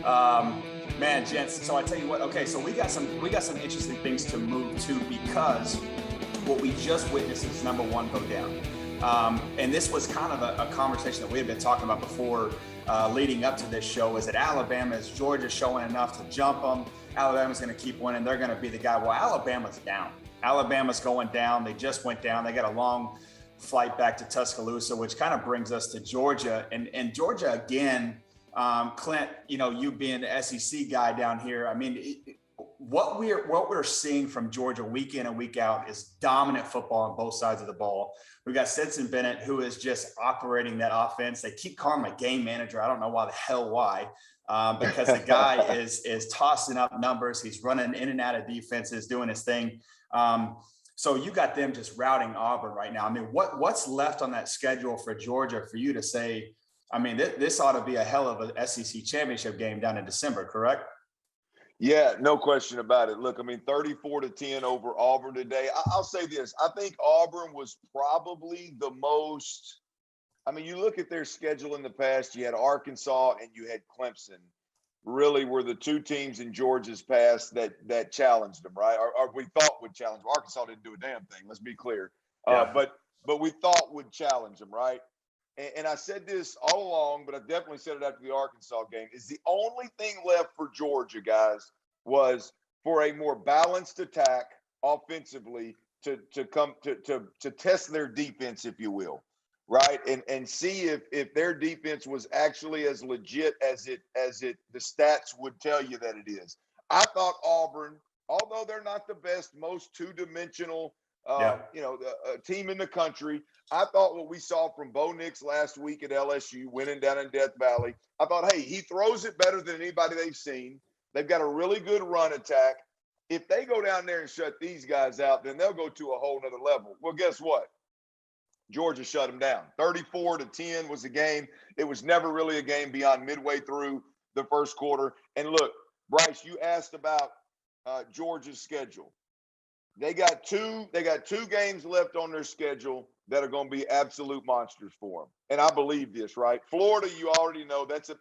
Man, gents. So I tell you what. Okay, so we got some interesting things to move to because what we just witnessed is number one go down. And this was kind of a conversation that we had been talking about before leading up to this show. Is that Alabama, is Georgia showing enough to jump them? Alabama's going to keep winning. They're going to be the guy. Well, Alabama's down. Alabama's going down. They just went down. They got a long flight back to Tuscaloosa, which kind of brings us to Georgia. And Georgia, again, Clint, you know, you being the SEC guy down here, I mean, what we're seeing from Georgia week in and week out is dominant football on both sides of the ball. We got Stetson Bennett, who is just operating that offense. They keep calling him a game manager. I don't know why, because the guy is tossing up numbers. He's running in and out of defenses, doing his thing. So you got them just routing Auburn right now. I mean, what's left on that schedule for Georgia for you to say, I mean, this ought to be a hell of a SEC championship game down in December, correct? Yeah, no question about it. Look, I mean, 34-10 over Auburn today. I'll say this. I think Auburn was probably the most – I mean, you look at their schedule in the past, you had Arkansas and you had Clemson. Really were the two teams in Georgia's past that challenged them, right? Or we thought would challenge them. Arkansas didn't do a damn thing, let's be clear. Yeah. But we thought would challenge them, right? And I said this all along, but I definitely said it after the Arkansas game, is the only thing left for Georgia, guys, was for a more balanced attack offensively to test their defense, if you will, right? And see if their defense was actually as legit as it the stats would tell you that it is. I thought Auburn, although they're not the best, most two-dimensional team in the country, I thought what we saw from Bo Nix last week at LSU, winning down in Death Valley, I thought, hey, he throws it better than anybody they've seen. They've got a really good run attack. If they go down there and shut these guys out, then they'll go to a whole nother level. Well, guess what? Georgia shut them down. 34-10 was the game. It was never really a game beyond midway through the first quarter. And look, Bryce, you asked about Georgia's schedule. They got two games left on their schedule that are going to be absolute monsters for them. And I believe this, right? Florida, you already know that's a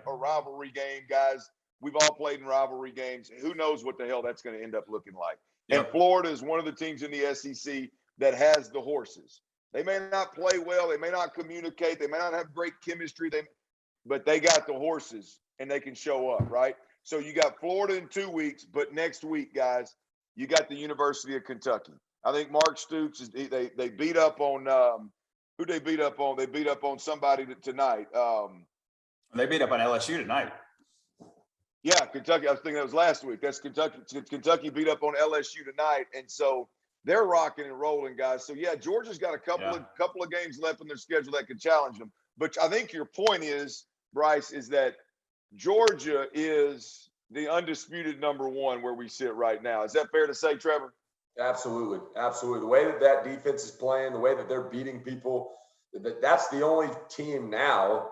rivalry game, guys. We've all played in rivalry games. Who knows what the hell that's going to end up looking like? Yep. And Florida is one of the teams in the SEC that has the horses. They may not play well. They may not communicate. They may not have great chemistry. But they got the horses, and they can show up, right? So you got Florida in 2 weeks, but next week, guys, you got the University of Kentucky. I think Mark Stoops, they beat up on who they beat up on? They beat up on somebody tonight. They beat up on LSU tonight. Yeah, Kentucky. I was thinking that was last week. That's Kentucky. Kentucky beat up on LSU tonight, and so they're rocking and rolling, guys. So yeah, Georgia's got a couple of games left on their schedule that could challenge them. But I think your point is, Bryce, is that Georgia is the undisputed number one where we sit right now. Is that fair to say, Trevor? Absolutely. Absolutely. The way that defense is playing, the way that they're beating people, that's the only team now,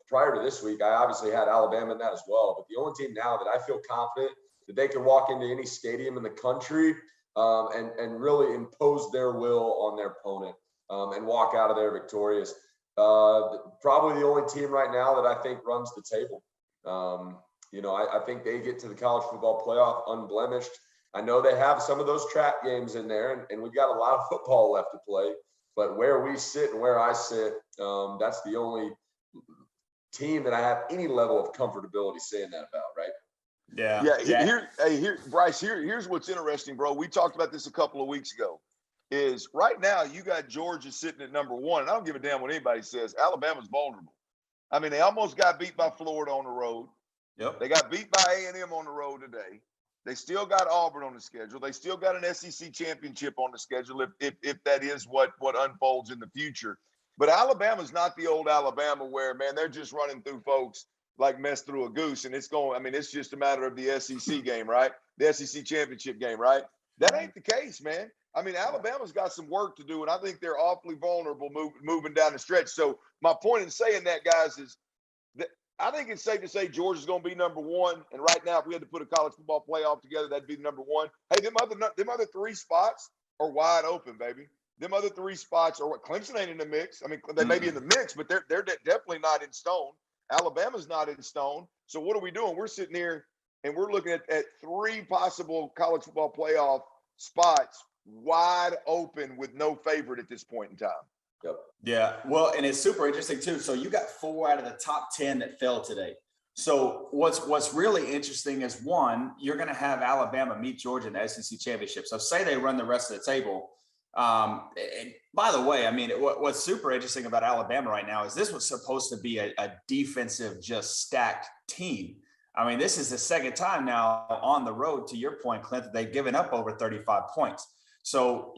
prior to this week, I obviously had Alabama in that as well, but the only team now that I feel confident that they can walk into any stadium in the country and really impose their will on their opponent and walk out of there victorious. Probably the only team right now that I think runs the table. I think they get to the college football playoff unblemished. I know they have some of those trap games in there, and we've got a lot of football left to play. But where we sit and where I sit, that's the only team that I have any level of comfortability saying that about, right? Here, Bryce. Here's what's interesting, bro. We talked about this a couple of weeks ago. Is right now you got Georgia sitting at number one, and I don't give a damn what anybody says. Alabama's vulnerable. I mean, they almost got beat by Florida on the road. Yep. They got beat by A&M on the road today. They still got Auburn on the schedule. They still got an SEC championship on the schedule if that is what unfolds in the future. But Alabama's not the old Alabama where, man, they're just running through folks like mess through a goose. And it's just a matter of the SEC game, right? The SEC championship game, right? That ain't the case, man. I mean, Alabama's got some work to do, and I think they're awfully vulnerable moving down the stretch. So my point in saying that, guys, is that I think it's safe to say Georgia's going to be number one. And right now, if we had to put a college football playoff together, that'd be number one. Hey, them other three spots are wide open, baby. Them other three spots are what Clemson ain't in the mix. I mean, they may be in the mix, but they're definitely not in stone. Alabama's not in stone. So what are we doing? We're sitting here and we're looking at 3 possible college football playoff spots wide open with no favorite at this point in time. Yep. Yeah. Well, and it's super interesting too. So you got 4 out of the top 10 that fell today. So what's really interesting is, one, you're going to have Alabama meet Georgia in the SEC championship. So say they run the rest of the table. And by the way, I mean, what's super interesting about Alabama right now is this was supposed to be a defensive, just stacked team. I mean, this is the second time now on the road, to your point, Clint, that they've given up over 35 points. So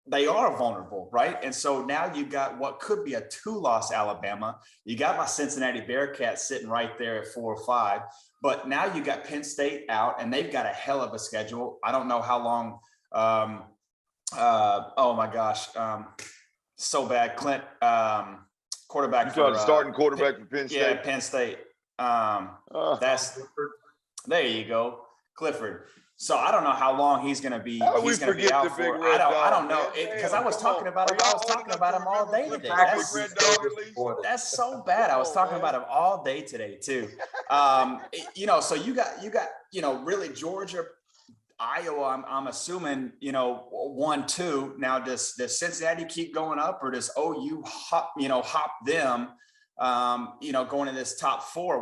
they are vulnerable, right? And so now you got what could be a 2-loss Alabama. You got my Cincinnati Bearcats sitting right there at 4 or 5. But now you got Penn State out, and they've got a hell of a schedule. I don't know how long. Oh my gosh, so bad. Clint, quarterback. You starting quarterback for Penn State? Yeah, Penn State. That's there you go, Clifford. So I don't know how long he's going to be. He's going to be out for. I don't know, because I was talking about him. I was talking about him all day today. That's so bad. I was talking about him all day today too. So you got really Georgia, Iowa. I'm assuming 1-2. Now does Cincinnati keep going up, or does OU hop them? Going in this top 4 with